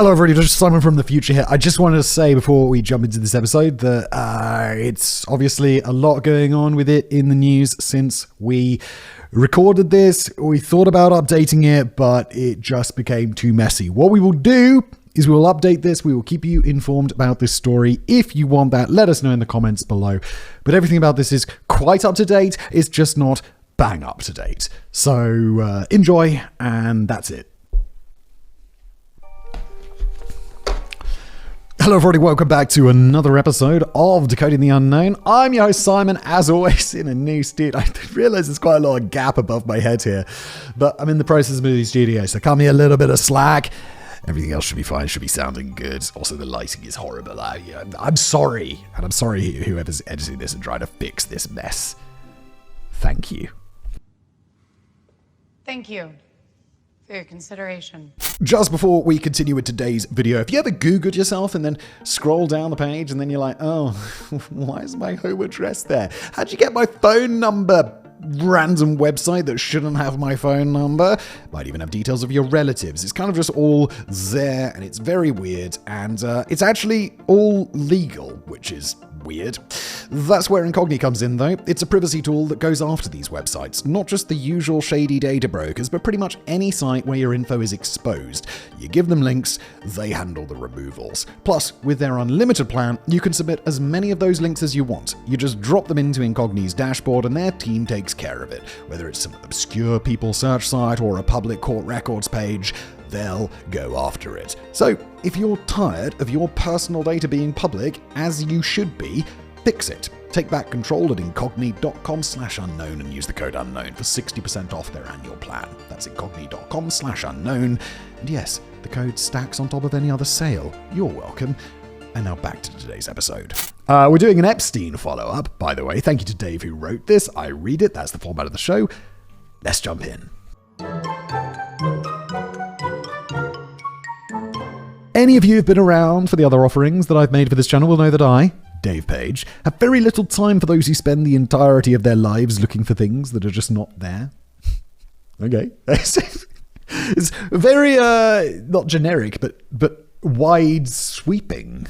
Hello everybody, just Simon from the future here. I just wanted to say before we jump into this episode that it's obviously a lot going on with it in the news since we recorded this. We thought about updating it, but it just became too messy. What we will do is we will update this. We will keep you informed about this story. If you want that, let us know in the comments below. But everything about this is quite up to date. It's just not bang up to date. So enjoy, and that's it. Hello everybody, welcome back to another episode of Decoding the Unknown. I'm your host Simon, as always, in a new studio. I realise there's quite a lot of gap above my head here, but I'm in the process of moving studio, so cut me a little bit of slack. Everything else should be fine, should be sounding good. Also, the lighting is horrible. I'm sorry, and I'm sorry whoever's editing this and trying to fix this mess. Thank you. Thank you for your consideration. Just before we continue with today's video, if you ever Googled yourself and then scroll down the page and then you're like, oh, why is my home address there? How'd you get my phone number? Random website that shouldn't have my phone number. Might even have details of your relatives. It's kind of just all there, and it's very weird, and it's actually all legal, which is weird. That's where Incogni comes in, though. It's a privacy tool that goes after these websites, not just the usual shady data brokers, but pretty much any site where your info is exposed. You give them links, they handle the removals. Plus, with their unlimited plan, you can submit as many of those links as you want. You just drop them into Incogni's dashboard and their team takes care of it. Whether it's some obscure people search site or a public court records page, they'll go after it. So, if you're tired of your personal data being public, as you should be, fix it. Take back control at incogni.com/unknown and use the code unknown for 60% off their annual plan. That's incogni.com/unknown. And yes, the code stacks on top of any other sale. You're welcome. And now back to today's episode. We're doing an Epstein follow-up, by the way. Thank you to Dave who wrote this. I read it. That's the format of the show. Let's jump in. Any of you who've been around for the other offerings that I've made for this channel will know that I, Dave Page, have very little time for those who spend the entirety of their lives looking for things that are just not there. Okay. It's very, not generic, but wide sweeping.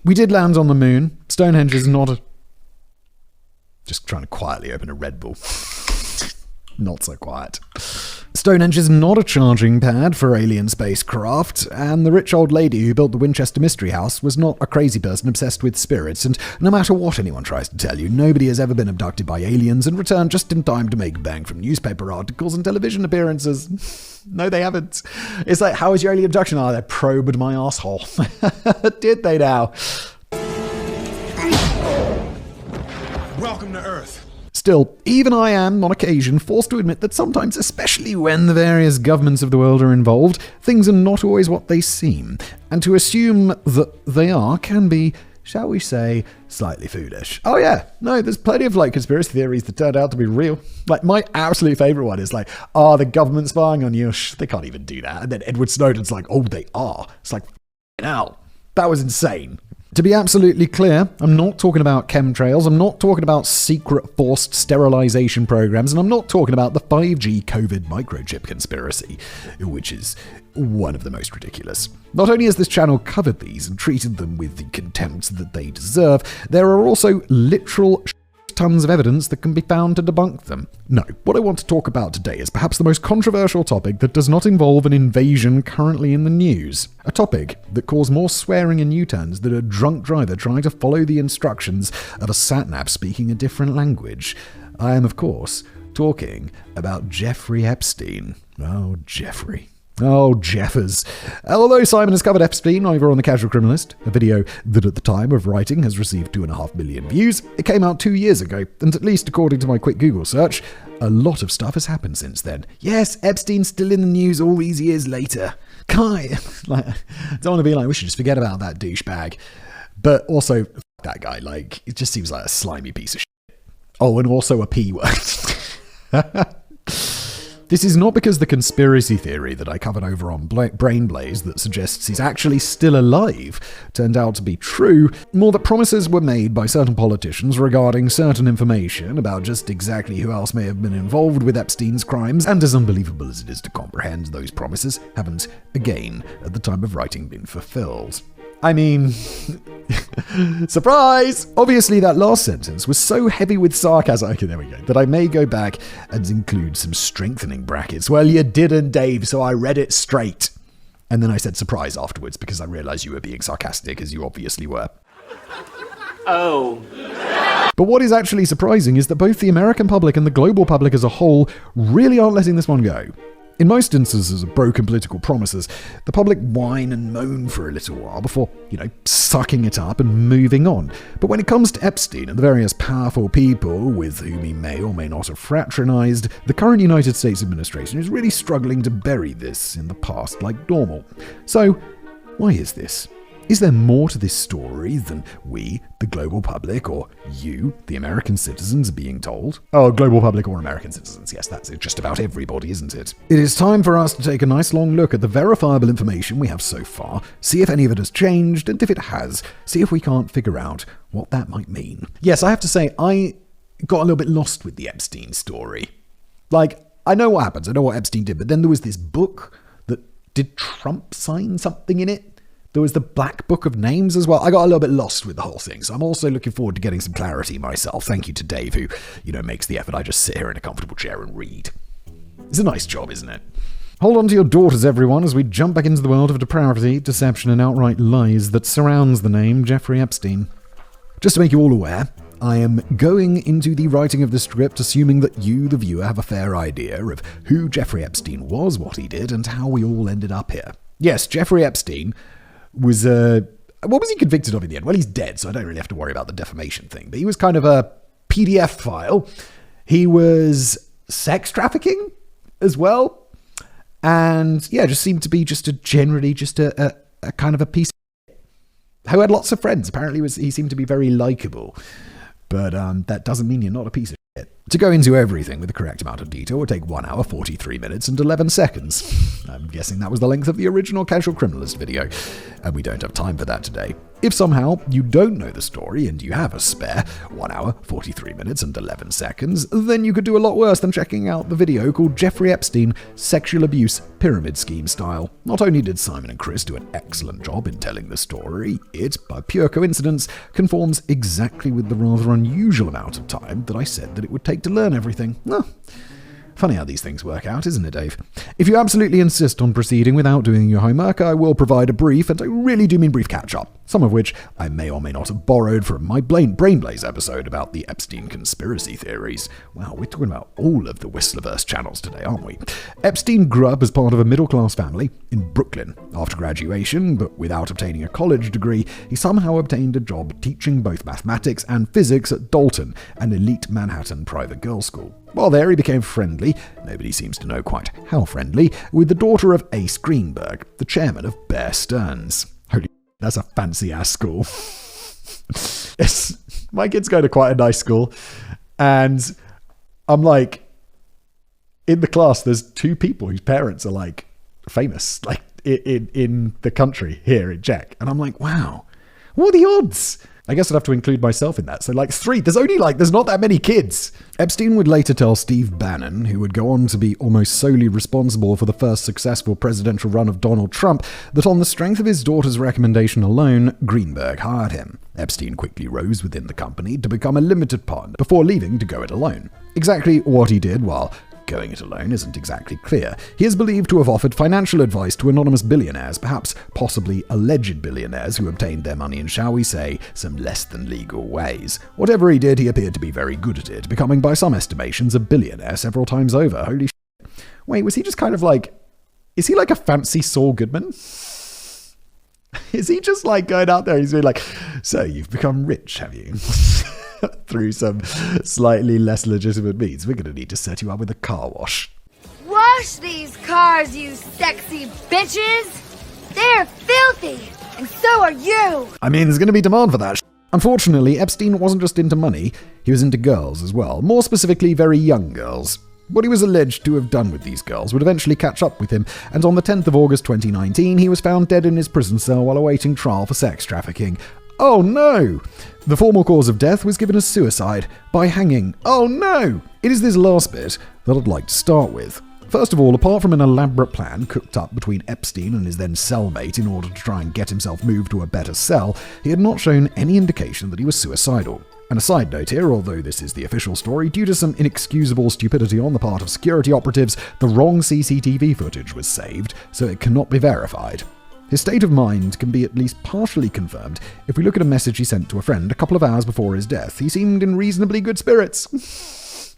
We did land on the moon. Stonehenge is not a... Just trying to quietly open a Red Bull. Not so quiet. Stonehenge is not a charging pad for alien spacecraft, and the rich old lady who built the Winchester Mystery House was not a crazy person obsessed with spirits, and no matter what anyone tries to tell you, nobody has ever been abducted by aliens and returned just in time to make bank from newspaper articles and television appearances. No, they haven't. It's like, how was your alien abduction? Oh, they probed my asshole. Did they now? Welcome to Earth. Still, even I am, on occasion, forced to admit that sometimes, especially when the various governments of the world are involved, things are not always what they seem. And to assume that they are can be, shall we say, slightly foolish. Oh yeah, no, there's plenty of conspiracy theories that turned out to be real. My absolute favorite one is the government's spying on you. They can't even do that. And then Edward Snowden's like, oh, they are. It's like, hell, that was insane. To be absolutely clear, I'm not talking about chemtrails, I'm not talking about secret forced sterilization programs, and I'm not talking about the 5G COVID microchip conspiracy, which is one of the most ridiculous. Not only has this channel covered these and treated them with the contempt that they deserve, there are also literal tons of evidence that can be found to debunk them. No, what I want to talk about today is perhaps the most controversial topic that does not involve an invasion currently in the news. A topic that caused more swearing and U-turns than a drunk driver trying to follow the instructions of a sat-nav speaking a different language. I am, of course, talking about Jeffrey Epstein. Oh, Jeffrey. Oh, Jeffers. Although Simon has covered Epstein over on The Casual Criminalist, a video that at the time of writing has received 2.5 million views, it came out 2 years ago, and at least according to my quick Google search, a lot of stuff has happened since then. Yes, Epstein's still in the news all these years later. I don't want to be like, we should just forget about that douchebag. But also, that guy, it just seems like a slimy piece of shit. Oh, and also a P word. This is not because the conspiracy theory that I covered over on Brain Blaze that suggests he's actually still alive turned out to be true, more that promises were made by certain politicians regarding certain information about just exactly who else may have been involved with Epstein's crimes, and as unbelievable as it is to comprehend, those promises haven't, again, at the time of writing, been fulfilled. I mean, surprise! Obviously, that last sentence was so heavy with sarcasm, okay, there we go, that I may go back and include some strengthening brackets. Well, you didn't, Dave, so I read it straight. And then I said surprise afterwards because I realized you were being sarcastic, as you obviously were. Oh. But what is actually surprising is that both the American public and the global public as a whole really aren't letting this one go. In most instances of broken political promises, the public whine and moan for a little while before, sucking it up and moving on. But when it comes to Epstein and the various powerful people with whom he may or may not have fraternized, the current United States administration is really struggling to bury this in the past like normal. So, why is this? Is there more to this story than we, the global public, or you, the American citizens, are being told? Oh, global public or American citizens. Yes, that's it. Just about everybody, isn't it? It is time for us to take a nice long look at the verifiable information we have so far, see if any of it has changed, and if it has, see if we can't figure out what that might mean. Yes, I have to say, I got a little bit lost with the Epstein story. I know what happens, I know what Epstein did, but then there was this book that, did Trump sign something in it? There was the Black Book of Names as well. I got a little bit lost with the whole thing, so I'm also looking forward to getting some clarity myself. Thank you to Dave, who, makes the effort. I just sit here in a comfortable chair and read. It's a nice job, isn't it? Hold on to your daughters, everyone, as we jump back into the world of depravity, deception, and outright lies that surrounds the name Jeffrey Epstein. Just to make you all aware, I am going into the writing of the script assuming that you, the viewer, have a fair idea of who Jeffrey Epstein was, what he did, and how we all ended up here. Yes, Jeffrey Epstein was what was he convicted of in the end? Well, he's dead, so I don't really have to worry about the defamation thing. But he was kind of a PDF file. He was sex trafficking as well. And yeah, just seemed to be just a kind of a piece of who had lots of friends. Apparently he seemed to be very likable. But that doesn't mean you're not a piece of shit. To go into everything with the correct amount of detail would take 1 hour, 43 minutes, and 11 seconds. I'm guessing that was the length of the original Casual Criminalist video, and we don't have time for that today. If somehow you don't know the story and you have a spare 1 hour, 43 minutes, and 11 seconds, then you could do a lot worse than checking out the video called Jeffrey Epstein Sexual Abuse Pyramid Scheme Style. Not only did Simon and Chris do an excellent job in telling the story, it, by pure coincidence, conforms exactly with the rather unusual amount of time that I said that it would take to learn everything. Funny how these things work out, isn't it, Dave? If you absolutely insist on proceeding without doing your homework, I will provide a brief, and I really do mean brief catch-up, some of which I may or may not have borrowed from my Brain Blaze episode about the Epstein conspiracy theories. Wow, we're talking about all of the Whistlerverse channels today, aren't we? Epstein grew up as part of a middle-class family in Brooklyn. After graduation, but without obtaining a college degree, he somehow obtained a job teaching both mathematics and physics at Dalton, an elite Manhattan private girls' school. While there, he became friendly, nobody seems to know quite how friendly, with the daughter of Ace Greenberg, the chairman of Bear Stearns. Holy, that's a fancy-ass school. My kids go to quite a nice school, and I'm like, in the class, there's 2 people whose parents are, famous, in the country here in Czech. And I'm like, wow, what are the odds? I guess I'd have to include myself in that. So 3, there's not that many kids. Epstein would later tell Steve Bannon, who would go on to be almost solely responsible for the first successful presidential run of Donald Trump, that on the strength of his daughter's recommendation alone, Greenberg hired him. Epstein quickly rose within the company to become a limited partner before leaving to go it alone. Exactly what he did while going it alone isn't exactly clear. He is believed to have offered financial advice to anonymous billionaires, perhaps possibly alleged billionaires who obtained their money in, shall we say, some less than legal ways. Whatever he did, he appeared to be very good at it, becoming by some estimations a billionaire several times over. Holy shit. Wait, was he just kind of is he like a fancy Saul Goodman? Is he just going out there, he's being so you've become rich, have you? Through some slightly less legitimate means. We're going to need to set you up with a car wash. Wash these cars, you sexy bitches! They're filthy, and so are you! I mean, there's going to be demand for that. Unfortunately, Epstein wasn't just into money, he was into girls as well. More specifically, very young girls. What he was alleged to have done with these girls would eventually catch up with him, and on the 10th of August 2019, he was found dead in his prison cell while awaiting trial for sex trafficking. Oh no! The formal cause of death was given as suicide by hanging. Oh no! It is this last bit that I'd like to start with. First of all, apart from an elaborate plan cooked up between Epstein and his then cellmate in order to try and get himself moved to a better cell, he had not shown any indication that he was suicidal. And a side note here, although this is the official story, due to some inexcusable stupidity on the part of security operatives, the wrong CCTV footage was saved, so it cannot be verified. His state of mind can be at least partially confirmed if we look at a message he sent to a friend a couple of hours before his death. He seemed in reasonably good spirits.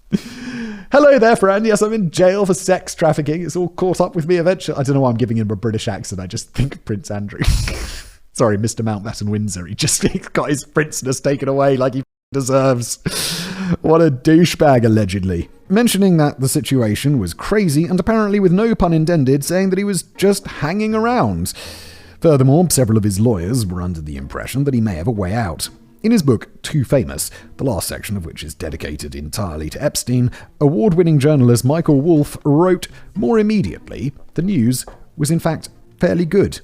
Hello there, friend. Yes, I'm in jail for sex trafficking. It's all caught up with me eventually. I don't know why I'm giving him a British accent. I just think of Prince Andrew. Sorry, Mr. Mountbatten Windsor. He got his princeness taken away like he deserves. What a douchebag, allegedly. Mentioning that the situation was crazy and apparently, with no pun intended, saying that he was just hanging around. Furthermore, several of his lawyers were under the impression that he may have a way out. In his book, Too Famous, the last section of which is dedicated entirely to Epstein, award-winning journalist Michael Wolff wrote, more immediately, the news was in fact fairly good.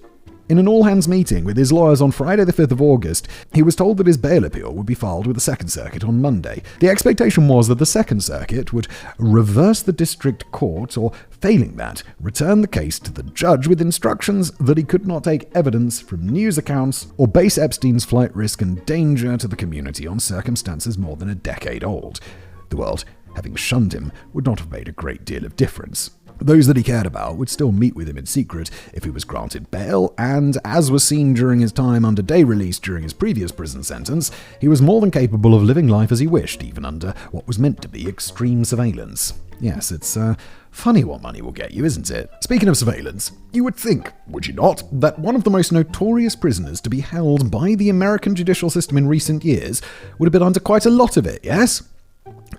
In an all-hands meeting with his lawyers on Friday the 5th of August, he was told that his bail appeal would be filed with the Second Circuit on Monday. The expectation was that the Second Circuit would reverse the district court, or failing that, return the case to the judge with instructions that he could not take evidence from news accounts or base Epstein's flight risk and danger to the community on circumstances more than a decade old. The world, having shunned him, would not have made a great deal of difference. Those that he cared about would still meet with him in secret if he was granted bail, and as was seen during his time under day release during his previous prison sentence, he was more than capable of living life as he wished, even under what was meant to be extreme surveillance. Yes, it's funny what money will get you, isn't it? Speaking of surveillance, you would think, would you not, that one of the most notorious prisoners to be held by the American judicial system in recent years would have been under quite a lot of it, yes?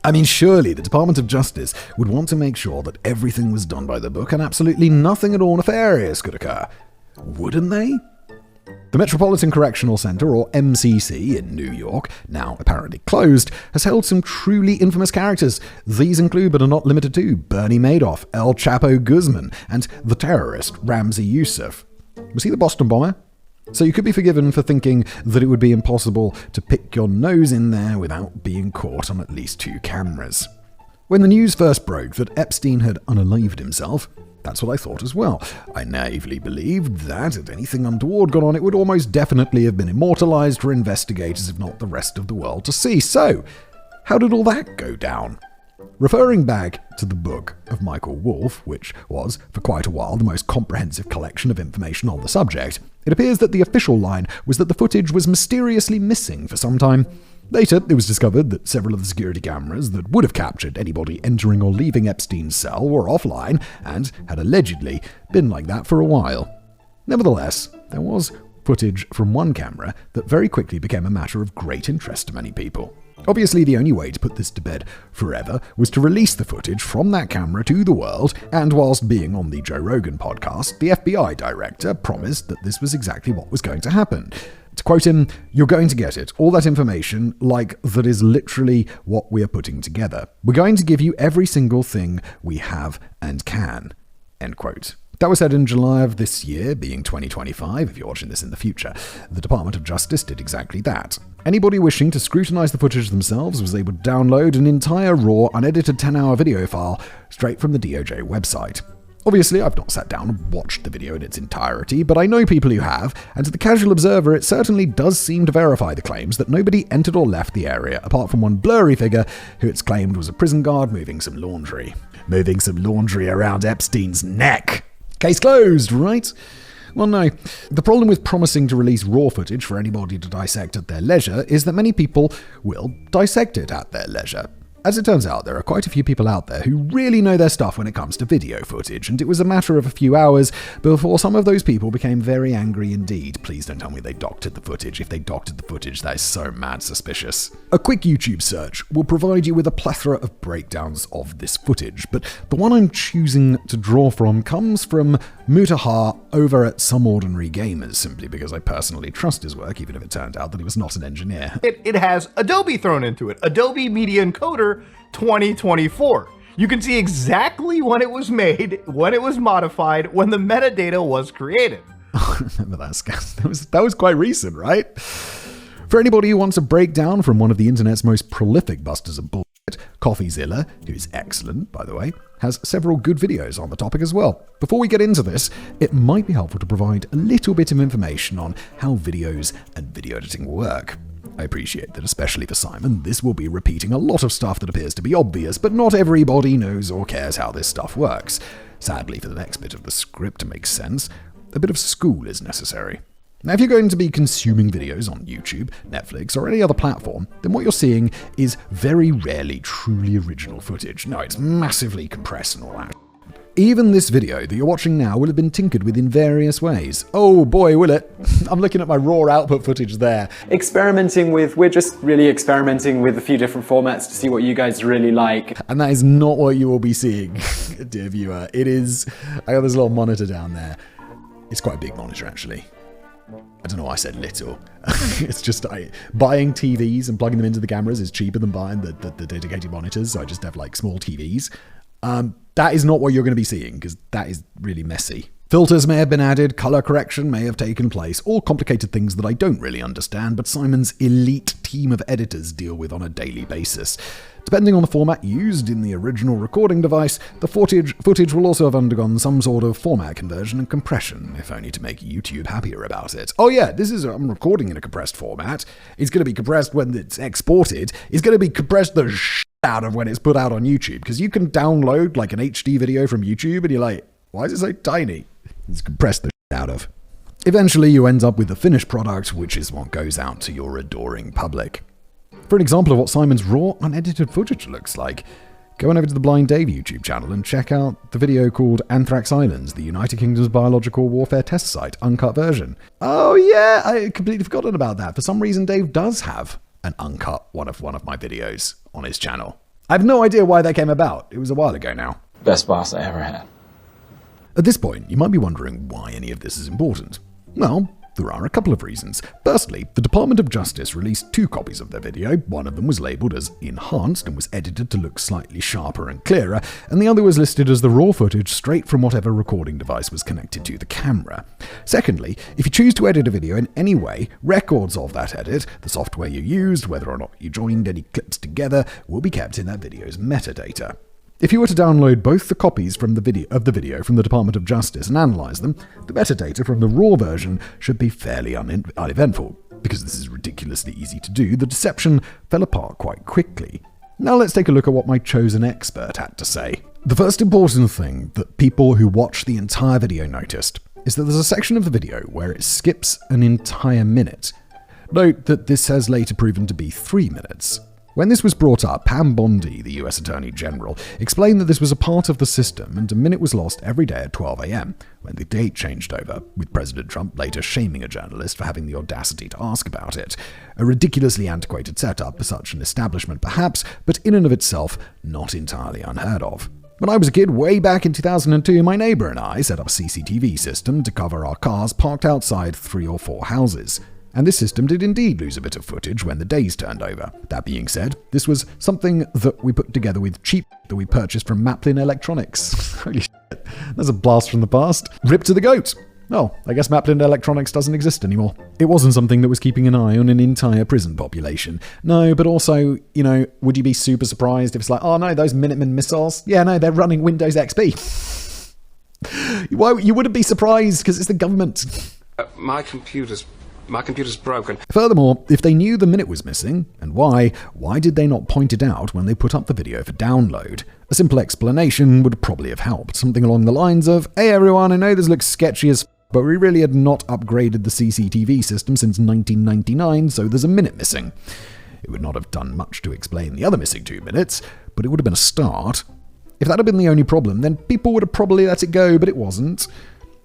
I mean, surely the Department of Justice would want to make sure that everything was done by the book and absolutely nothing at all nefarious could occur. Wouldn't they? The Metropolitan Correctional Center, or MCC, in New York, now apparently closed, has held some truly infamous characters. These include, but are not limited to, Bernie Madoff, El Chapo Guzman, and the terrorist Ramzi Youssef. Was he the Boston bomber? So you could be forgiven for thinking that it would be impossible to pick your nose in there without being caught on at least 2 cameras. When the news first broke that Epstein had unalived himself, that's what I thought as well. I naively believed that if anything untoward got on, it would almost definitely have been immortalized for investigators, if not the rest of the world, to see. So, how did all that go down? Referring back to the book of Michael Wolff, which was, for quite a while, the most comprehensive collection of information on the subject, it appears that the official line was that the footage was mysteriously missing for some time. Later, it was discovered that several of the security cameras that would have captured anybody entering or leaving Epstein's cell were offline and had allegedly been like that for a while. Nevertheless, there was footage from one camera that very quickly became a matter of great interest to many people. Obviously, the only way to put this to bed forever was to release the footage from that camera to the world, and whilst being on the Joe Rogan podcast, the FBI director promised that this was exactly what was going to happen. To quote him, "You're going to get it, all that information, like that is literally what we are putting together. We're going to give you every single thing we have and can." End quote. That was said in July of this year, being 2025, if you're watching this in the future. The Department of Justice did exactly that. Anybody wishing to scrutinize the footage themselves was able to download an entire raw, unedited 10-hour video file straight from the DOJ website. Obviously, I've not sat down and watched the video in its entirety, but I know people who have, and to the casual observer, it certainly does seem to verify the claims that nobody entered or left the area, apart from one blurry figure who it's claimed was a prison guard moving some laundry. Moving some laundry around Epstein's neck. Case closed, right? Well, no. The problem with promising to release raw footage for anybody to dissect at their leisure is that many people will dissect it at their leisure. As it turns out, there are quite a few people out there who really know their stuff when it comes to video footage, and it was a matter of a few hours before some of those people became very angry indeed. Please don't tell me they doctored the footage. If they doctored the footage, that is so mad suspicious. A quick YouTube search will provide you with a plethora of breakdowns of this footage, but the one I'm choosing to draw from comes from Mutahar over at Some Ordinary Gamers, simply because I personally trust his work, even if it turned out that he was not an engineer. It has Adobe thrown into it. Adobe Media Encoder 2024. You can see exactly when it was made, when it was modified, when the metadata was created. I remember that scam. That was quite recent, right? For anybody who wants a breakdown from one of the internet's most prolific busters of bullshit, CoffeeZilla, who is excellent, by the way, has several good videos on the topic as well. Before we get into this, it might be helpful to provide a little bit of information on how videos and video editing work. I appreciate that, especially for Simon, this will be repeating a lot of stuff that appears to be obvious, but not everybody knows or cares how this stuff works. Sadly, for the next bit of the script to make sense, a bit of school is necessary. Now, if you're going to be consuming videos on YouTube, Netflix, or any other platform, then what you're seeing is very rarely truly original footage. No, it's massively compressed and all that. Even this video that you're watching now will have been tinkered with in various ways. Oh boy, will it. I'm looking at my raw output footage there. We're just really experimenting with a few different formats to see what you guys really like. And that is not what you will be seeing, dear viewer. It is, I got this little monitor down there. It's quite a big monitor, actually. I don't know why I said little. It's just buying TVs and plugging them into the cameras is cheaper than buying the dedicated monitors, so I just have like small TVs. That is not what you're going to be seeing, because that is really messy. Filters may have been added, color correction may have taken place, all complicated things that I don't really understand, but Simon's elite team of editors deal with on a daily basis. Depending on the format used in the original recording device, the footage will also have undergone some sort of format conversion and compression, if only to make YouTube happier about it. Oh yeah, I'm recording in a compressed format. It's going to be compressed when it's exported. It's going to be compressed the out of when it's put out on YouTube, because you can download like an HD video from YouTube and you're like, why is it so tiny? It's compressed the out of. Eventually you end up with the finished product, which is what goes out to your adoring public. For an example of what Simon's raw, unedited footage looks like, go on over to the Blind Dave YouTube channel and check out the video called Anthrax Islands, the United Kingdom's biological warfare test site, uncut version. Oh yeah, I completely forgotten about that. For some reason, Dave does have an uncut one of my videos on his channel. I have no idea why that came about. It was a while ago now. Best boss I ever had. At this point, you might be wondering why any of this is important. Well, there are a couple of reasons. Firstly, the Department of Justice released 2 copies of their video. One of them was labelled as enhanced and was edited to look slightly sharper and clearer, and the other was listed as the raw footage straight from whatever recording device was connected to the camera. Secondly, if you choose to edit a video in any way, records of that edit, the software you used, whether or not you joined any clips together, will be kept in that video's metadata. If you were to download both the copies from the video from the Department of Justice and analyze them, the metadata from the raw version should be fairly uneventful. Because this is ridiculously easy to do, the deception fell apart quite quickly. Now let's take a look at what my chosen expert had to say. The first important thing that people who watch the entire video noticed is that there's a section of the video where it skips an entire minute. Note that this has later proven to be 3 minutes. When this was brought up, Pam Bondi, the US Attorney General, explained that this was a part of the system and a minute was lost every day at 12 a.m. when the date changed over, with President Trump later shaming a journalist for having the audacity to ask about it. A ridiculously antiquated setup for such an establishment perhaps, but in and of itself, not entirely unheard of. When I was a kid, way back in 2002, my neighbor and I set up a CCTV system to cover our cars parked outside 3 or 4 houses. And this system did indeed lose a bit of footage when the days turned over. That being said, this was something that we put together with cheap that we purchased from Maplin Electronics. Holy shit, that's a blast from the past. Rip to the goat. Oh, I guess Maplin Electronics doesn't exist anymore. It wasn't something that was keeping an eye on an entire prison population. No, but also, would you be super surprised if it's like, oh no, those Minuteman missiles? Yeah, no, they're running Windows XP. Why, you wouldn't be surprised because it's the government. My computer's broken. Furthermore, if they knew the minute was missing, and why did they not point it out when they put up the video for download? A simple explanation would probably have helped. Something along the lines of, hey everyone, I know this looks sketchy as but we really had not upgraded the CCTV system since 1999, so there's a minute missing. It would not have done much to explain the other missing 2 minutes, but it would have been a start. If that had been the only problem, then people would have probably let it go, but it wasn't.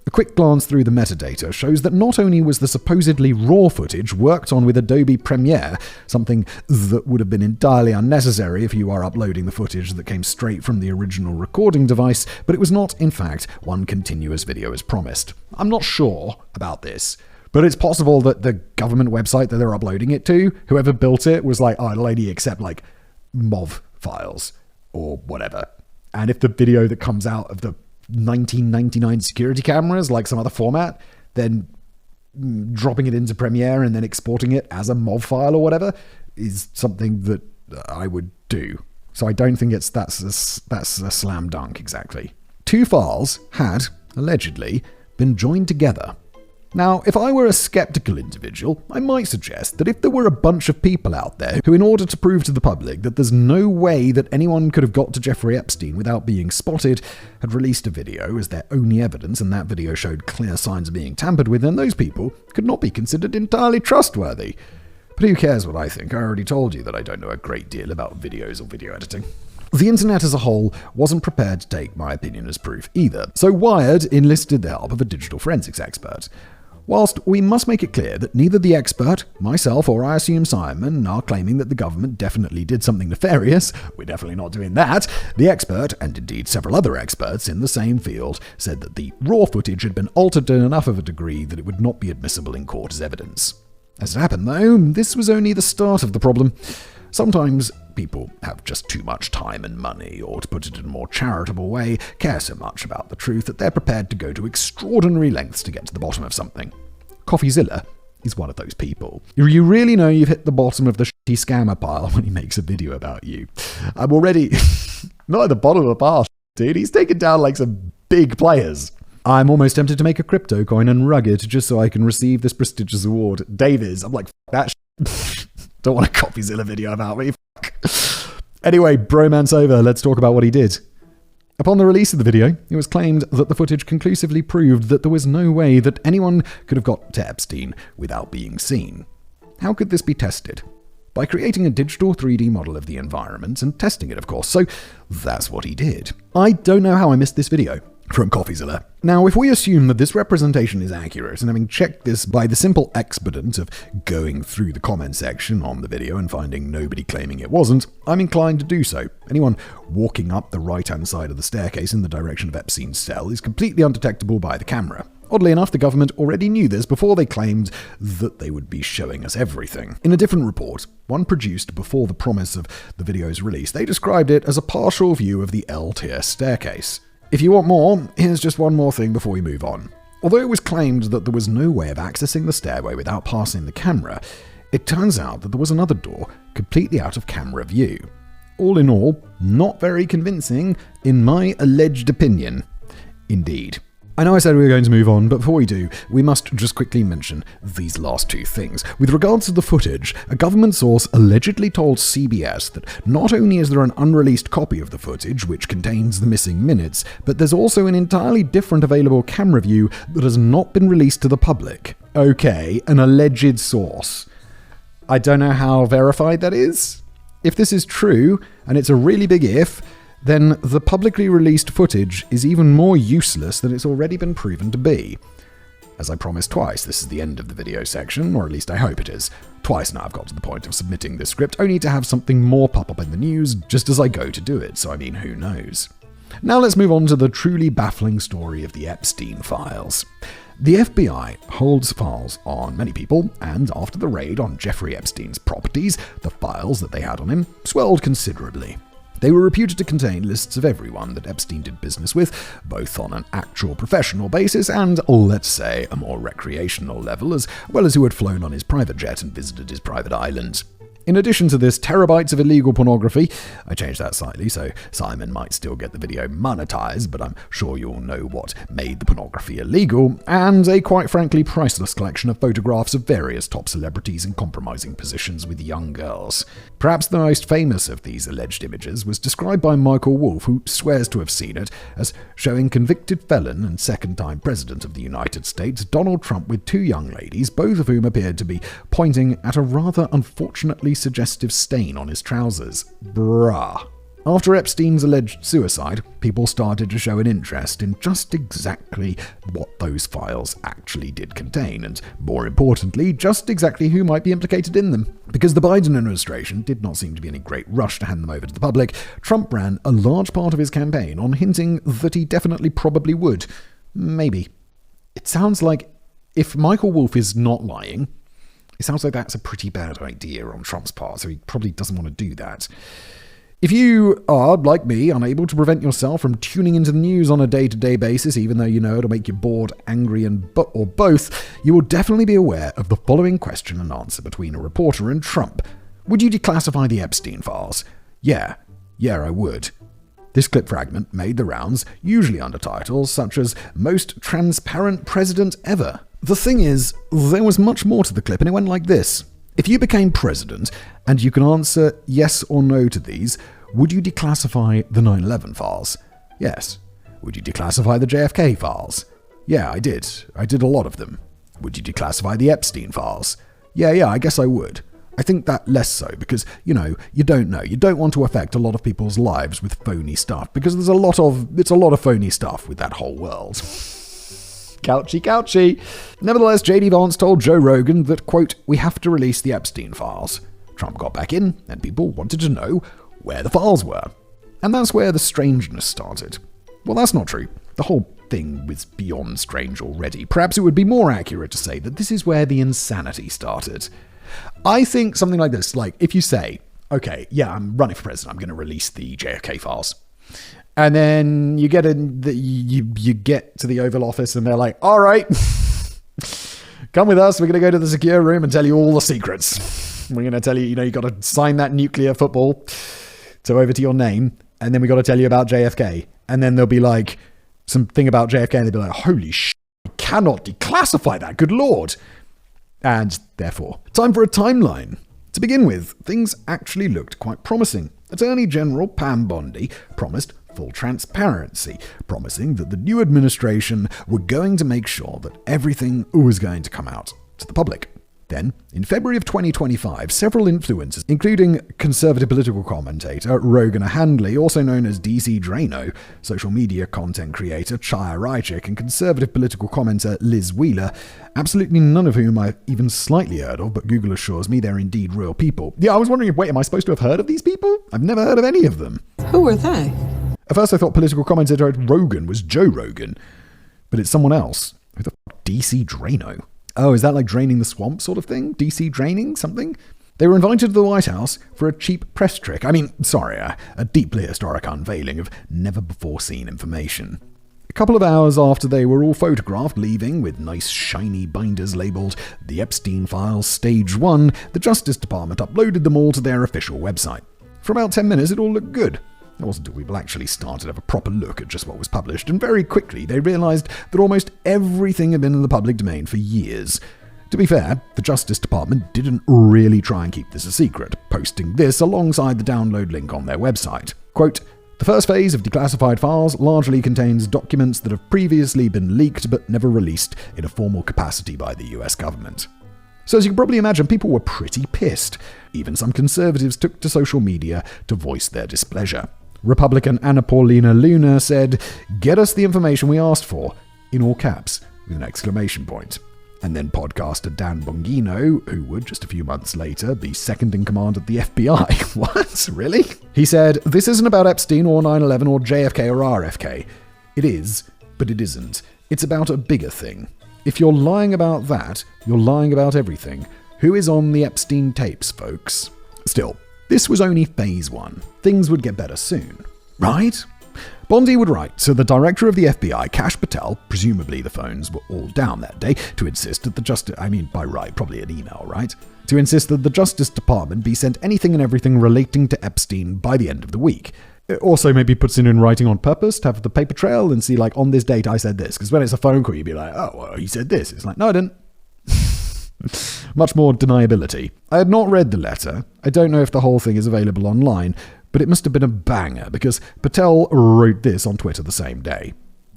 A quick glance through the metadata shows that not only was the supposedly raw footage worked on with Adobe Premiere, something that would have been entirely unnecessary if you are uploading the footage that came straight from the original recording device, but it was not, in fact, one continuous video as promised. I'm not sure about this, but it's possible that the government website that they're uploading it to, whoever built it, was like, oh, it'll only accept like MOV files or whatever. And if the video that comes out of the 1999 security cameras, like some other format, then dropping it into Premiere and then exporting it as a MOV file or whatever is something that I would do. So I don't think that's a slam dunk exactly. Two files had, allegedly, been joined together. Now, if I were a skeptical individual, I might suggest that if there were a bunch of people out there who, in order to prove to the public that there's no way that anyone could have got to Jeffrey Epstein without being spotted, had released a video as their only evidence, and that video showed clear signs of being tampered with, then those people could not be considered entirely trustworthy. But who cares what I think? I already told you that I don't know a great deal about videos or video editing. The internet as a whole wasn't prepared to take my opinion as proof either, so Wired enlisted the help of a digital forensics expert. Whilst we must make it clear that neither the expert, myself, or I assume Simon are claiming that the government definitely did something nefarious, we're definitely not doing that, the expert, and indeed several other experts in the same field, said that the raw footage had been altered to enough of a degree that it would not be admissible in court as evidence. As it happened, though, this was only the start of the problem. Sometimes people have just too much time and money, or to put it in a more charitable way, care so much about the truth that they're prepared to go to extraordinary lengths to get to the bottom of something. Coffeezilla is one of those people. You really know you've hit the bottom of the shitty scammer pile when he makes a video about you. I'm already not at the bottom of the pile, dude. He's taken down like some big players. I'm almost tempted to make a crypto coin and rug it just so I can receive this prestigious award. Davies, I'm like, that don't want a Coffeezilla video about me. Anyway, bromance over, let's talk about what he did. Upon the release of the video, it was claimed that the footage conclusively proved that there was no way that anyone could have got to Epstein without being seen. How could this be tested? By creating a digital 3D model of the environment and testing it, of course, so that's what he did. I don't know how I missed this video from Coffeezilla. Now, if we assume that this representation is accurate, and having checked this by the simple expedient of going through the comment section on the video and finding nobody claiming it wasn't, I'm inclined to do so. Anyone walking up the right-hand side of the staircase in the direction of Epstein's cell is completely undetectable by the camera. Oddly enough, the government already knew this before they claimed that they would be showing us everything. In a different report, one produced before the promise of the video's release, they described it as a partial view of the L-tier staircase. If you want more, here's just one more thing before we move on. Although it was claimed that there was no way of accessing the stairway without passing the camera, it turns out that there was another door completely out of camera view. All in all, not very convincing, in my alleged opinion. Indeed. I know I said we were going to move on, but before we do, we must just quickly mention these last two things. With regards to the footage, a government source allegedly told CBS that not only is there an unreleased copy of the footage, which contains the missing minutes, but there's also an entirely different available camera view that has not been released to the public. Okay, an alleged source. I don't know how verified that is. If this is true, and it's a really big if, then the publicly released footage is even more useless than it's already been proven to be. As I promised twice, this is the end of the video section, or at least I hope it is. Twice now I've got to the point of submitting this script, only to have something more pop up in the news just as I go to do it, so I mean, who knows. Now let's move on to the truly baffling story of the Epstein files. The FBI holds files on many people, and after the raid on Jeffrey Epstein's properties, the files that they had on him swelled considerably. They were reputed to contain lists of everyone that Epstein did business with, both on an actual professional basis and, let's say, a more recreational level, as well as who had flown on his private jet and visited his private island. In addition to this, terabytes of illegal pornography. I changed that slightly, so Simon might still get the video monetized, but I'm sure you'll know what made the pornography illegal, and a quite frankly priceless collection of photographs of various top celebrities in compromising positions with young girls. Perhaps the most famous of these alleged images was described by Michael Wolff, who swears to have seen it, as showing convicted felon and second-time president of the United States, Donald Trump, with two young ladies, both of whom appeared to be pointing at a rather unfortunately suggestive stain on his trousers. Bruh. After Epstein's alleged suicide, people started to show an interest in just exactly what those files actually did contain, and more importantly, just exactly who might be implicated in them. Because the Biden administration did not seem to be in a great rush to hand them over to the public, Trump ran a large part of his campaign on hinting that he definitely probably would. Maybe. It sounds like, if Michael Wolff is not lying, it sounds like that's a pretty bad idea on Trump's part, so he probably doesn't want to do that. If you are, like me, unable to prevent yourself from tuning into the news on a day-to-day basis, even though you know it'll make you bored, angry, or both, you will definitely be aware of the following question and answer between a reporter and Trump. Would you declassify the Epstein files? Yeah, I would. This clip fragment made the rounds, usually under titles such as Most Transparent President Ever. The thing is, there was much more to the clip, and it went like this. If you became president, and you can answer yes or no to these, would you declassify the 9/11 files? Yes. Would you declassify the JFK files? Yeah, I did. I did a lot of them. Would you declassify the Epstein files? Yeah, I guess I would. I think that less so because, you don't know. You don't want to affect a lot of people's lives with phony stuff because it's a lot of phony stuff with that whole world. Couchy. Nevertheless, J.D. Vance told Joe Rogan that, quote, we have to release the Epstein files. Trump got back in and people wanted to know where the files were. And that's where the strangeness started. Well, that's not true. The whole thing was beyond strange already. Perhaps it would be more accurate to say that this is where the insanity started. I think something like this, like if you say, okay, yeah, I'm running for president, I'm going to release the JFK files. And then you get to the Oval Office and they're like, all right, come with us. We're going to go to the secure room and tell you all the secrets. We're going to tell you, you got to sign that nuclear football over to your name. And then we got to tell you about JFK. And then there'll be like something about JFK and they'll be like, holy shit, we cannot declassify that. Good Lord. And therefore, time for a timeline. To begin with, things actually looked quite promising. Attorney General Pam Bondi promised full transparency, promising that the new administration were going to make sure that everything was going to come out to the public. Then, in February of 2025, several influencers, including conservative political commentator Rogan Handley, also known as DC Drano, social media content creator Chaya Raichik, and conservative political commentator Liz Wheeler, absolutely none of whom I've even slightly heard of, but Google assures me they're indeed real people. Yeah, I was wondering, wait, am I supposed to have heard of these people? I've never heard of any of them. Who are they? At first I thought political commentator Rogan was Joe Rogan, but it's someone else. Who the fuck? DC Drano? Oh, is that like draining the swamp sort of thing? DC draining something? They were invited to the White House for a cheap press trick. A deeply historic unveiling of never-before-seen information. A couple of hours after they were all photographed leaving with nice shiny binders labelled The Epstein Files Stage 1, the Justice Department uploaded them all to their official website. For about 10 minutes it all looked good. It wasn't until people actually started to have a proper look at just what was published, and very quickly they realised that almost everything had been in the public domain for years. To be fair, the Justice Department didn't really try and keep this a secret, posting this alongside the download link on their website. Quote, the first phase of declassified files largely contains documents that have previously been leaked but never released in a formal capacity by the US government. So as you can probably imagine, people were pretty pissed. Even some conservatives took to social media to voice their displeasure. Republican Anna Paulina Luna said, get us the information we asked for, in all caps, with an exclamation point. And then podcaster Dan Bongino, who would, just a few months later, be second in command at the FBI. What? Really? He said, this isn't about Epstein or 9/11 or JFK or RFK. It is, but it isn't. It's about a bigger thing. If you're lying about that, you're lying about everything. Who is on the Epstein tapes, folks? Still, this was only phase 1. Things would get better soon. Right? Bondi would write to the director of the FBI, Kash Patel, presumably the phones were all down that day, to insist that probably an email, right? To insist that the Justice Department be sent anything and everything relating to Epstein by the end of the week. It also maybe puts it in writing on purpose to have the paper trail and see, like, on this date I said this. Because when it's a phone call, you'd be like, oh, well, he said this. It's like, no, I didn't. Much more deniability. I had not read the letter. I don't know if the whole thing is available online, but it must have been a banger because Patel wrote this on Twitter the same day.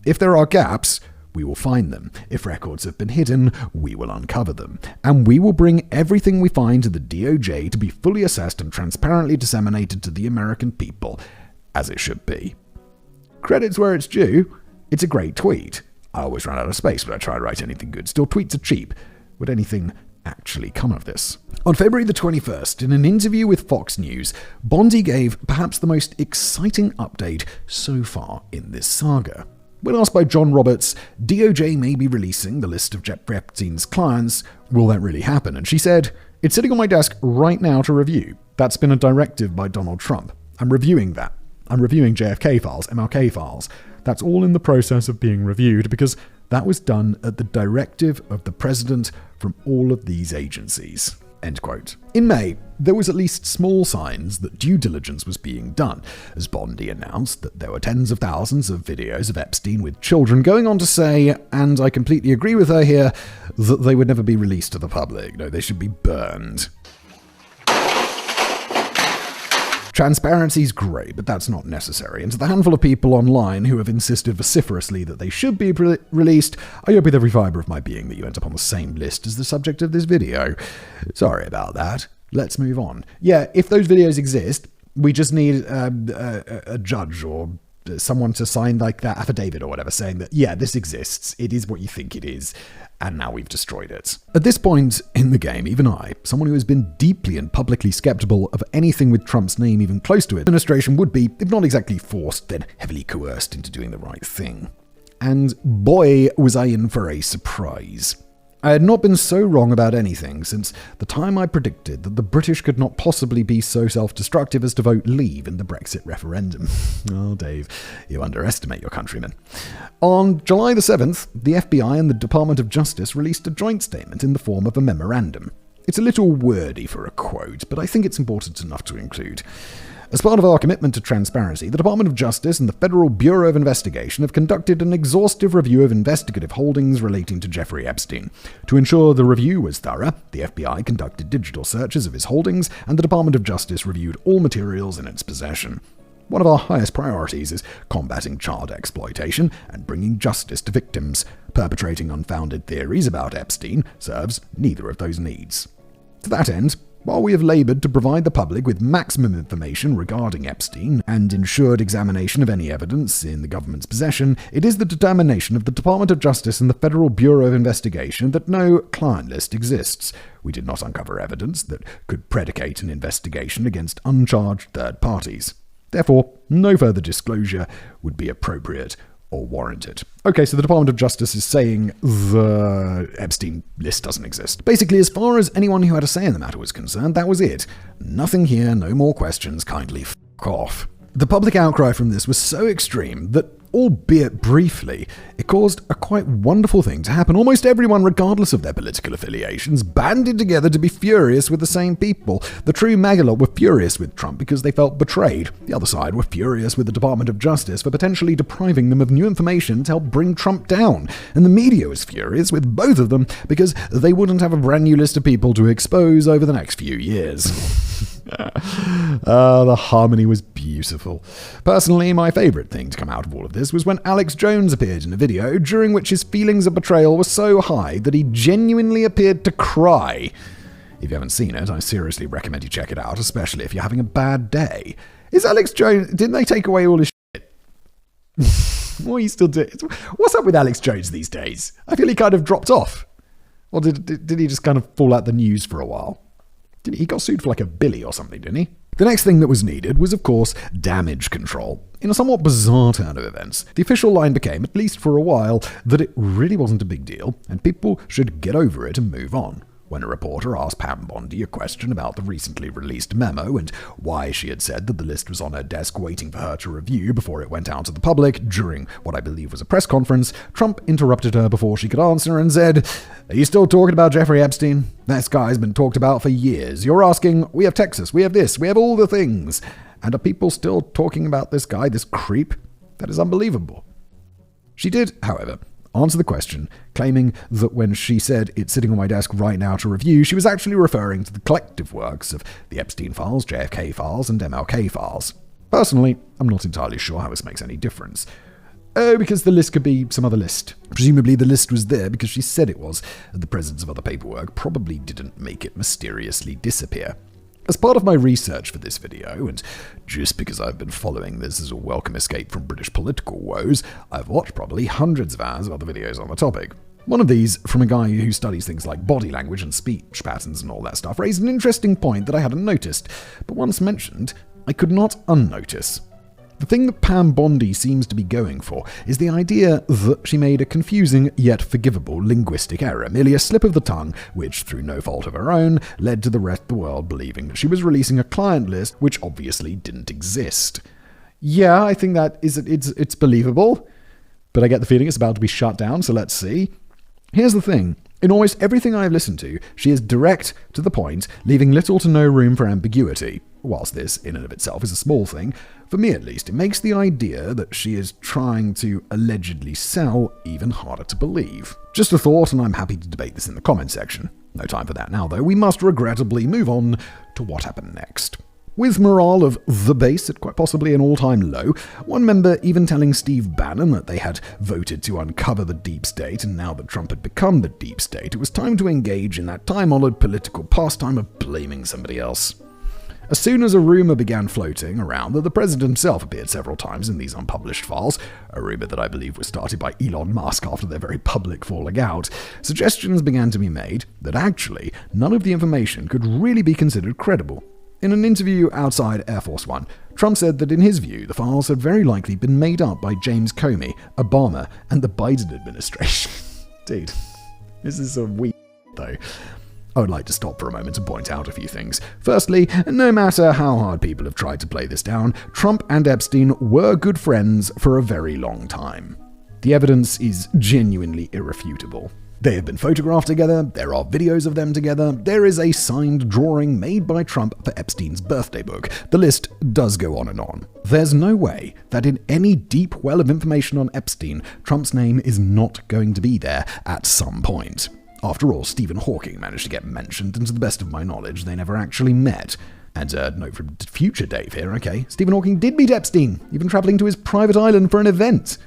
If there are gaps, we will find them. If records have been hidden, we will uncover them. And we will bring everything we find to the DOJ to be fully assessed and transparently disseminated to the American people, as it should be. Credits where it's due. It's a great tweet. I always run out of space when I try to write anything good. Still, tweets are cheap. Would anything actually come of this? On February the 21st, in an interview with Fox News, Bondi gave perhaps the most exciting update so far in this saga. When asked by John Roberts, DOJ may be releasing the list of Jeffrey Epstein's clients, will that really happen? And she said, it's sitting on my desk right now to review. That's been a directive by Donald Trump. I'm reviewing that. I'm reviewing JFK files, MLK files. That's all in the process of being reviewed because that was done at the directive of the president from all of these agencies. End quote. In May, there was at least small signs that due diligence was being done, as Bondi announced that there were tens of thousands of videos of Epstein with children, going on to say, and I completely agree with her here, that they would never be released to the public. No, they should be burned. Transparency's great, but that's not necessary. And to the handful of people online who have insisted vociferously that they should be released, I hope with every fibre of my being that you end up on the same list as the subject of this video. Sorry about that. Let's move on. Yeah, if those videos exist, we just need a judge or someone to sign like that affidavit or whatever saying that, yeah, this exists. It is what you think it is. And now we've destroyed it. At this point in the game, even I, someone who has been deeply and publicly skeptical of anything with Trump's name even close to it, administration would be, if not exactly forced, then heavily coerced into doing the right thing. And boy, was I in for a surprise. I had not been so wrong about anything since the time I predicted that the British could not possibly be so self-destructive as to vote leave in the Brexit referendum. Oh, Dave, you underestimate your countrymen. On July the 7th, the FBI and the Department of Justice released a joint statement in the form of a memorandum. It's a little wordy for a quote, but I think it's important enough to include. As part of our commitment to transparency, the Department of Justice and the Federal Bureau of Investigation have conducted an exhaustive review of investigative holdings relating to Jeffrey Epstein. To ensure the review was thorough, the FBI conducted digital searches of his holdings, and the Department of Justice reviewed all materials in its possession. One of our highest priorities is combating child exploitation and bringing justice to victims. Perpetrating unfounded theories about Epstein serves neither of those needs. To that end, while we have laboured to provide the public with maximum information regarding Epstein and ensured examination of any evidence in the government's possession, it is the determination of the Department of Justice and the Federal Bureau of Investigation that no client list exists. We did not uncover evidence that could predicate an investigation against uncharged third parties. Therefore, no further disclosure would be appropriate or warranted. Okay, so the Department of Justice is saying the Epstein list doesn't exist. Basically, as far as anyone who had a say in the matter was concerned, that was it. Nothing here, no more questions, kindly f*** off. The public outcry from this was so extreme that, albeit briefly, it caused a quite wonderful thing to happen. Almost everyone, regardless of their political affiliations, banded together to be furious with the same people. The true MAGA lot were furious with Trump because they felt betrayed. The other side were furious with the Department of Justice for potentially depriving them of new information to help bring Trump down. And the media was furious with both of them because they wouldn't have a brand new list of people to expose over the next few years. The harmony was beautiful. Personally, my favourite thing to come out of all of this was when Alex Jones appeared in a video during which his feelings of betrayal were so high that he genuinely appeared to cry. If you haven't seen it, I seriously recommend you check it out, especially if you're having a bad day. Is Alex Jones... Didn't they take away all his shit? What are you still doing? What's up with Alex Jones these days? I feel he kind of dropped off. Or did he just kind of fall out the news for a while? He got sued for like $1 billion or something, didn't he? The next thing that was needed was, of course, damage control. In a somewhat bizarre turn of events, the official line became, at least for a while, that it really wasn't a big deal, and people should get over it and move on. When a reporter asked Pam Bondi a question about the recently released memo and why she had said that the list was on her desk waiting for her to review before it went out to the public during what I believe was a press conference, Trump interrupted her before she could answer and said, "Are you still talking about Jeffrey Epstein? This guy's been talked about for years. You're asking, we have Texas, we have this, we have all the things. And are people still talking about this guy, this creep? That is unbelievable." She did, however, answer the question, claiming that when she said it's sitting on my desk right now to review, she was actually referring to the collective works of the Epstein files, JFK files, and MLK files. Personally, I'm not entirely sure how this makes any difference. Oh, because the list could be some other list. Presumably the list was there because she said it was, and the presence of other paperwork probably didn't make it mysteriously disappear. As part of my research for this video, and just because I've been following this as a welcome escape from British political woes, I've watched probably hundreds of hours of other videos on the topic. One of these, from a guy who studies things like body language and speech patterns and all that stuff, raised an interesting point that I hadn't noticed, but once mentioned, I could not unnotice. The thing that Pam Bondi seems to be going for is the idea that she made a confusing yet forgivable linguistic error, merely a slip of the tongue, which, through no fault of her own, led to the rest of the world believing that she was releasing a client list which obviously didn't exist. Yeah, I think that it's believable, but I get the feeling it's about to be shut down, so let's see. Here's the thing. In almost everything I've listened to, she is direct to the point, leaving little to no room for ambiguity. Whilst this, in and of itself, is a small thing, for me at least, it makes the idea that she is trying to allegedly sell even harder to believe. Just a thought, and I'm happy to debate this in the comment section. No time for that now, though. We must regrettably move on to what happened next. With morale of the base at quite possibly an all-time low, one member even telling Steve Bannon that they had voted to uncover the deep state, and now that Trump had become the deep state, it was time to engage in that time-honored political pastime of blaming somebody else. As soon as a rumor began floating around that the president himself appeared several times in these unpublished files, a rumor that I believe was started by Elon Musk after their very public falling out, suggestions began to be made that actually none of the information could really be considered credible. In an interview outside Air Force One, Trump said that in his view, the files had very likely been made up by James Comey, Obama, and the Biden administration. Dude, this is a weird though. I would like to stop for a moment and point out a few things. Firstly, no matter how hard people have tried to play this down, Trump and Epstein were good friends for a very long time. The evidence is genuinely irrefutable. They have been photographed together, there are videos of them together, there is a signed drawing made by Trump for Epstein's birthday book. The list does go on and on. There's no way that in any deep well of information on Epstein, Trump's name is not going to be there at some point. After all, Stephen Hawking managed to get mentioned, and to the best of my knowledge, they never actually met. And note from future Dave here, okay, Stephen Hawking did meet Epstein, even travelling to his private island for an event.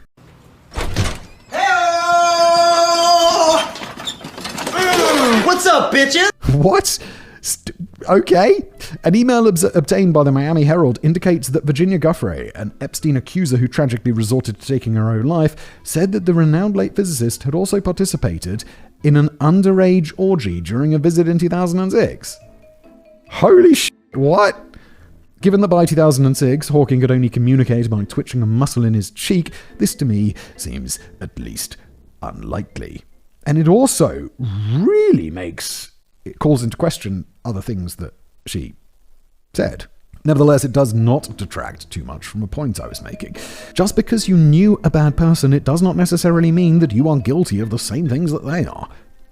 What's up, bitches? What? Okay. An email obtained by the Miami Herald indicates that Virginia Guthrie, an Epstein accuser who tragically resorted to taking her own life, said that the renowned late physicist had also participated in an underage orgy during a visit in 2006. Holy shit, what? Given that by 2006, Hawking could only communicate by twitching a muscle in his cheek, this to me seems at least unlikely. And it also really it calls into question other things that she said. Nevertheless, it does not detract too much from a point I was making. Just because you knew a bad person, it does not necessarily mean that you are guilty of the same things that they are.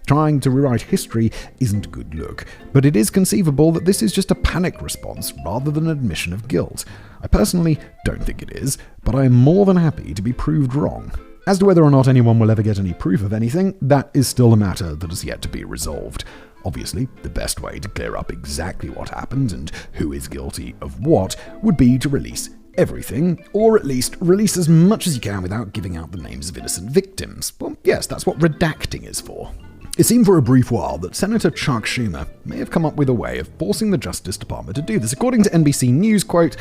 Trying to rewrite history isn't a good look, but it is conceivable that this is just a panic response rather than an admission of guilt. I personally don't think it is, but I am more than happy to be proved wrong. As to whether or not anyone will ever get any proof of anything, that is still a matter that is yet to be resolved. Obviously, the best way to clear up exactly what happened and who is guilty of what would be to release everything, or at least release as much as you can without giving out the names of innocent victims. Well, yes, that's what redacting is for. It seemed for a brief while that Senator Chuck Schumer may have come up with a way of forcing the Justice Department to do this. According to NBC News, quote,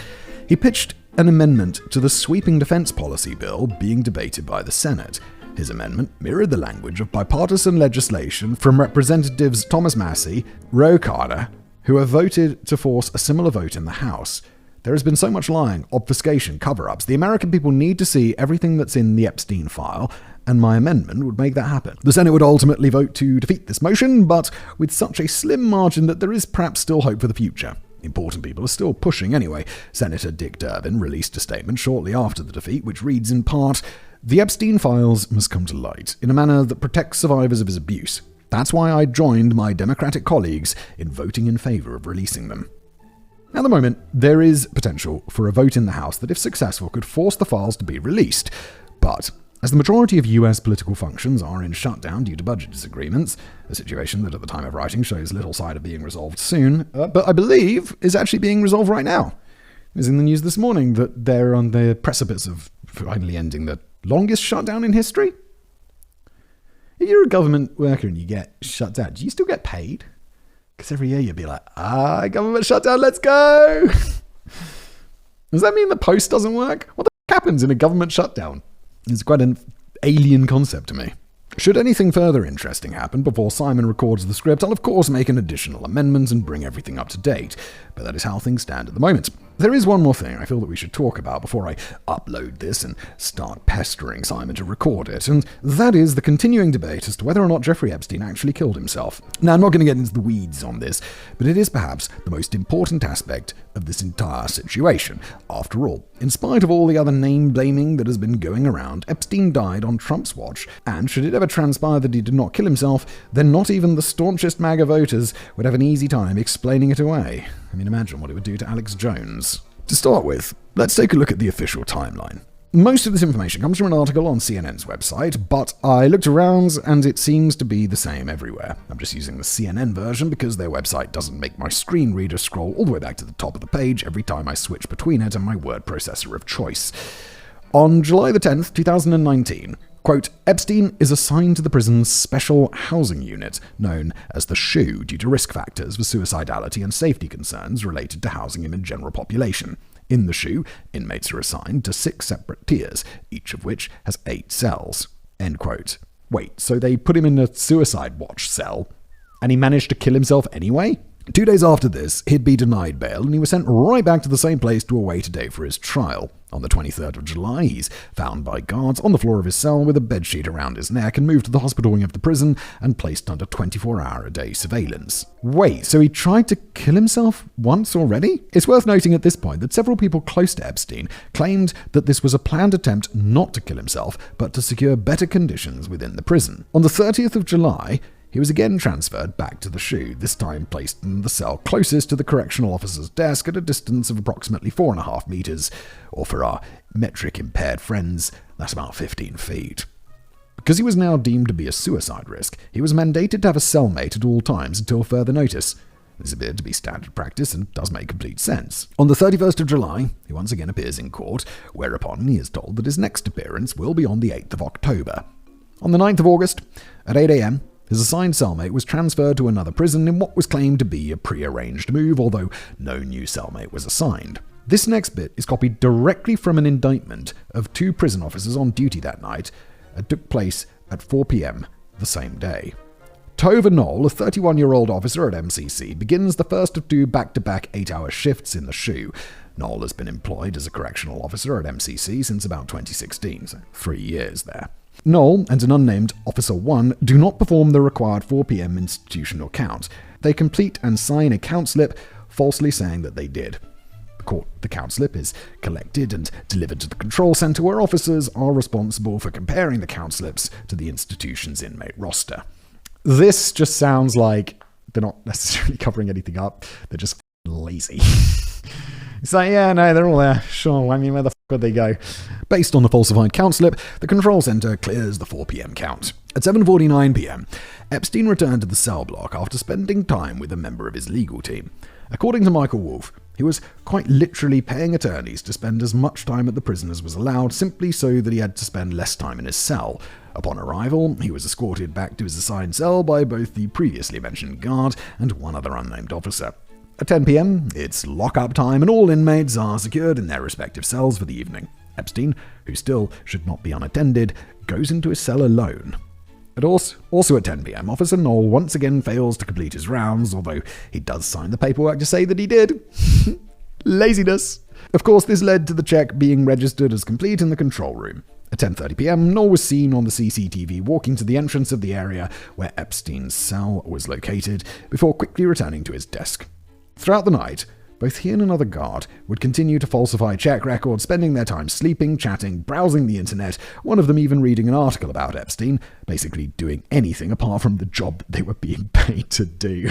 he pitched an amendment to the sweeping defense policy bill being debated by the Senate. His amendment mirrored the language of bipartisan legislation from Representatives Thomas Massie, Ro Khanna, who have voted to force a similar vote in the House. There has been so much lying, obfuscation, cover-ups. The American people need to see everything that's in the Epstein file, and my amendment would make that happen. The Senate would ultimately vote to defeat this motion, but with such a slim margin that there is perhaps still hope for the future. Important people are still pushing anyway. Senator Dick Durbin released a statement shortly after the defeat, which reads in part, "The Epstein files must come to light in a manner that protects survivors of his abuse. That's why I joined my Democratic colleagues in voting in favor of releasing them." At the moment, there is potential for a vote in the House that, if successful, could force the files to be released. But as the majority of US political functions are in shutdown due to budget disagreements, a situation that at the time of writing shows little sign of being resolved soon, but I believe is actually being resolved right now. It was in the news this morning that they're on the precipice of finally ending the longest shutdown in history. If you're a government worker and you get shut down, do you still get paid? Because every year you'd be like, government shutdown, let's go! Does that mean the post doesn't work? What the f*** happens in a government shutdown? It's quite an alien concept to me. Should anything further interesting happen before Simon records the script, I'll of course make an additional amendment and bring everything up to date, but that is how things stand at the moment. There is one more thing I feel that we should talk about before I upload this and start pestering Simon to record it, and that is the continuing debate as to whether or not Jeffrey Epstein actually killed himself. Now, I'm not going to get into the weeds on this, but it is perhaps the most important aspect of this entire situation. After all, in spite of all the other name-blaming that has been going around, Epstein died on Trump's watch, and should it ever transpire that he did not kill himself, then not even the staunchest MAGA voters would have an easy time explaining it away. I mean, imagine what it would do to Alex Jones. To start with, let's take a look at the official timeline. Most of this information comes from an article on CNN's website, but I looked around and it seems to be the same everywhere. I'm just using the CNN version because their website doesn't make my screen reader scroll all the way back to the top of the page every time I switch between it and my word processor of choice. On July the 10th, 2019, quote, Epstein is assigned to the prison's special housing unit, known as the SHU, due to risk factors for suicidality and safety concerns related to housing him in general population. In the SHU, inmates are assigned to 6 separate tiers, each of which has 8 cells. End quote. Wait, so they put him in a suicide watch cell, and he managed to kill himself anyway? 2 days after this, he'd be denied bail, and he was sent right back to the same place to await a day for his trial. On the 23rd of July, he's found by guards on the floor of his cell with a bedsheet around his neck and moved to the hospital wing of the prison and placed under 24-hour-a-day surveillance. Wait, so he tried to kill himself once already? It's worth noting at this point that several people close to Epstein claimed that this was a planned attempt not to kill himself, but to secure better conditions within the prison. On the 30th of July, he was again transferred back to the SHU, this time placed in the cell closest to the correctional officer's desk at a distance of approximately 4.5 meters, or for our metric-impaired friends, that's about 15 feet. Because he was now deemed to be a suicide risk, he was mandated to have a cellmate at all times until further notice. This appeared to be standard practice and does make complete sense. On the 31st of July, he once again appears in court, whereupon he is told that his next appearance will be on the 8th of October. On the 9th of August, at 8 a.m., his assigned cellmate was transferred to another prison in what was claimed to be a pre-arranged move, although no new cellmate was assigned. This next bit is copied directly from an indictment of 2 prison officers on duty that night and took place at 4 p.m. the same day. Tova Knoll, a 31-year-old officer at MCC, begins the first of 2 back-to-back 8-hour shifts in the SHU. Knoll has been employed as a correctional officer at MCC since about 2016, so 3 years there. Knoll and an unnamed Officer 1 do not perform the required 4 p.m. institutional count. They complete and sign a count slip, falsely saying that they did. The count slip is collected and delivered to the control center, where officers are responsible for comparing the count slips to the institution's inmate roster. This just sounds like they're not necessarily covering anything up. They're just lazy. It's like, yeah, no, they're all there. Sure, I mean, where the would they go? Based on the falsified count slip, the control center clears the 4 p.m. count. At 7:49 p.m., Epstein returned to the cell block after spending time with a member of his legal team. According to Michael Wolff, he was quite literally paying attorneys to spend as much time at the prison as was allowed, simply so that he had to spend less time in his cell. Upon arrival, he was escorted back to his assigned cell by both the previously mentioned guard and one other unnamed officer. At 10 p.m., it's lock-up time and all inmates are secured in their respective cells for the evening. Epstein, who still should not be unattended, goes into his cell alone. Also at 10 p.m., Officer Knoll once again fails to complete his rounds, although he does sign the paperwork to say that he did. Laziness. Of course, this led to the check being registered as complete in the control room. At 10:30 p.m., Knoll was seen on the CCTV walking to the entrance of the area where Epstein's cell was located, before quickly returning to his desk. Throughout the night, both he and another guard would continue to falsify check records, spending their time sleeping, chatting, browsing the internet, one of them even reading an article about Epstein, basically doing anything apart from the job that they were being paid to do.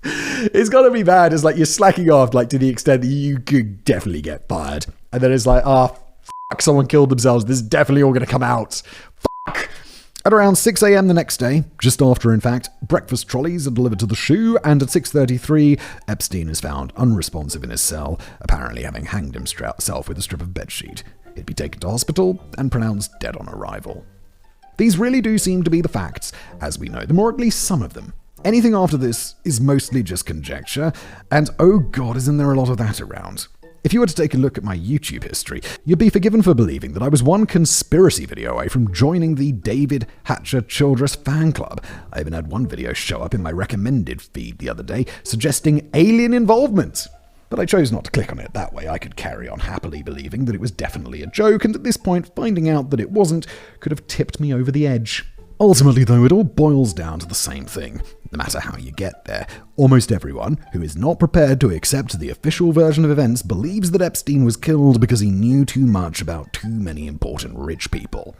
It's gotta be bad. It's like you're slacking off, like to the extent that you could definitely get fired. And then it's like, fuck, someone killed themselves. This is definitely all gonna come out. Fuck. At around 6 a.m. the next day, just after in fact, breakfast trolleys are delivered to the SHU, and at 6:33, Epstein is found unresponsive in his cell, apparently having hanged himself with a strip of bedsheet. He'd be taken to hospital and pronounced dead on arrival. These really do seem to be the facts, as we know them, or at least some of them. Anything after this is mostly just conjecture, and oh god, isn't there a lot of that around. If you were to take a look at my YouTube history, you'd be forgiven for believing that I was one conspiracy video away from joining the David Hatcher Childress fan club. I even had one video show up in my recommended feed the other day suggesting alien involvement. But I chose not to click on it. That way I could carry on happily believing that it was definitely a joke, and at this point, finding out that it wasn't could have tipped me over the edge. Ultimately, though, it all boils down to the same thing. No matter how you get there, almost everyone who is not prepared to accept the official version of events believes that Epstein was killed because he knew too much about too many important rich people.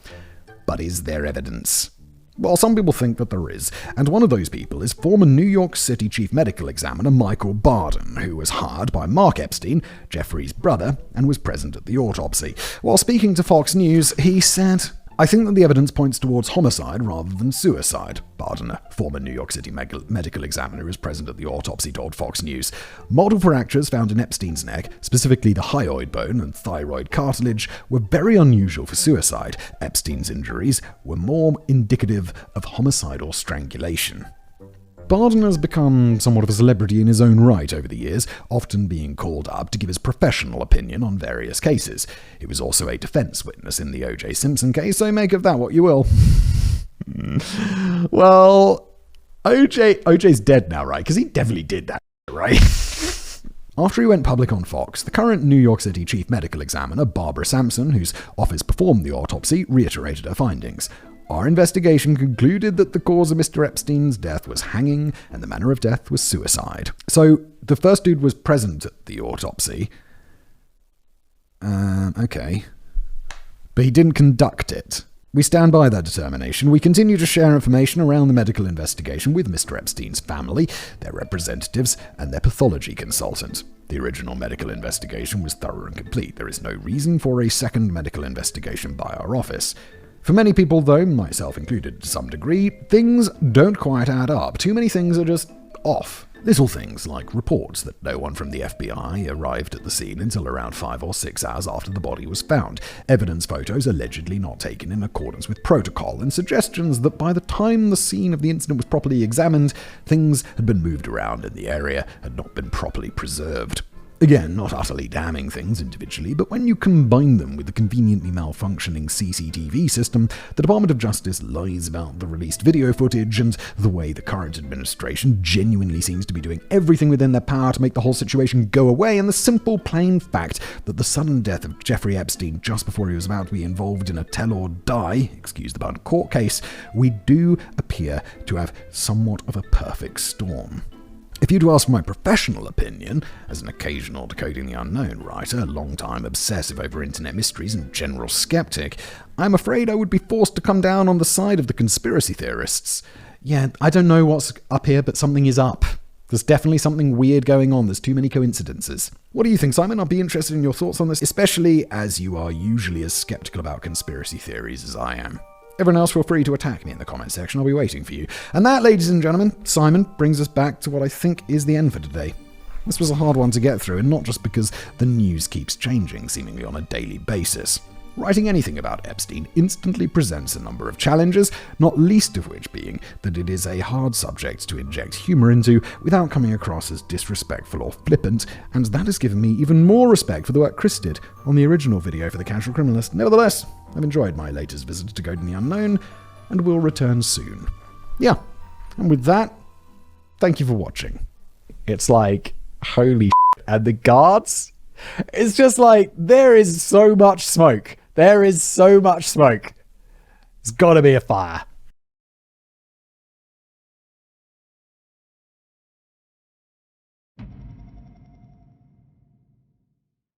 But is there evidence? Well, some people think that there is, and one of those people is former New York City Chief Medical Examiner Michael Barden, who was hired by Mark Epstein, Jeffrey's brother, and was present at the autopsy. While speaking to Fox News, he said, "I think that the evidence points towards homicide rather than suicide," Barden, a former New York City medical examiner who was present at the autopsy, told Fox News. Multiple fractures found in Epstein's neck, specifically the hyoid bone and thyroid cartilage, were very unusual for suicide. Epstein's injuries were more indicative of homicidal strangulation. Barden has become somewhat of a celebrity in his own right over the years, often being called up to give his professional opinion on various cases. He was also a defense witness in the O.J. Simpson case, so make of that what you will. Well, OJ's dead now, right? Because he definitely did that, right? After he went public on Fox, the current New York City Chief Medical Examiner, Barbara Sampson, whose office performed the autopsy, reiterated her findings. "Our investigation concluded that the cause of Mr. Epstein's death was hanging and the manner of death was suicide." So, the first dude was present at the autopsy. Okay. But he didn't conduct it. We stand by that determination. We continue to share information around the medical investigation with Mr. Epstein's family, their representatives, and their pathology consultant. The original medical investigation was thorough and complete. There is no reason for a second medical investigation by our office. For many people, though, myself included to some degree, things don't quite add up. Too many things are just off. Little things like reports that no one from the FBI arrived at the scene until around 5 or 6 hours after the body was found, evidence photos allegedly not taken in accordance with protocol, and suggestions that by the time the scene of the incident was properly examined, things had been moved around and the area had not been properly preserved. Again, not utterly damning things individually, but when you combine them with the conveniently malfunctioning CCTV system, the Department of Justice lies about the released video footage, and the way the current administration genuinely seems to be doing everything within their power to make the whole situation go away, and the simple plain fact that the sudden death of Jeffrey Epstein just before he was about to be involved in a tell or die, excuse the pun, court case, we do appear to have somewhat of a perfect storm. If you'd ask my professional opinion, as an occasional Decoding the Unknown writer, long-time obsessive over internet mysteries and general skeptic, I'm afraid I would be forced to come down on the side of the conspiracy theorists. Yeah, I don't know what's up here, but something is up. There's definitely something weird going on. There's too many coincidences. What do you think, Simon? I'd be interested in your thoughts on this, especially as you are usually as skeptical about conspiracy theories as I am. Everyone else, feel free to attack me in the comment section. I'll be waiting for you. And that, ladies and gentlemen, Simon, brings us back to what I think is the end for today. This was a hard one to get through, and not just because the news keeps changing seemingly on a daily basis. Writing anything about Epstein instantly presents a number of challenges, not least of which being that it is a hard subject to inject humor into without coming across as disrespectful or flippant, and that has given me even more respect for the work Chris did on the original video for The Casual Criminalist. Nevertheless, I've enjoyed my latest visit to Decoding the Unknown, and will return soon. Yeah, and with that, thank you for watching. It's like, holy shit, and the guards? It's just like, there is so much smoke. There is so much smoke. There's gotta be a fire.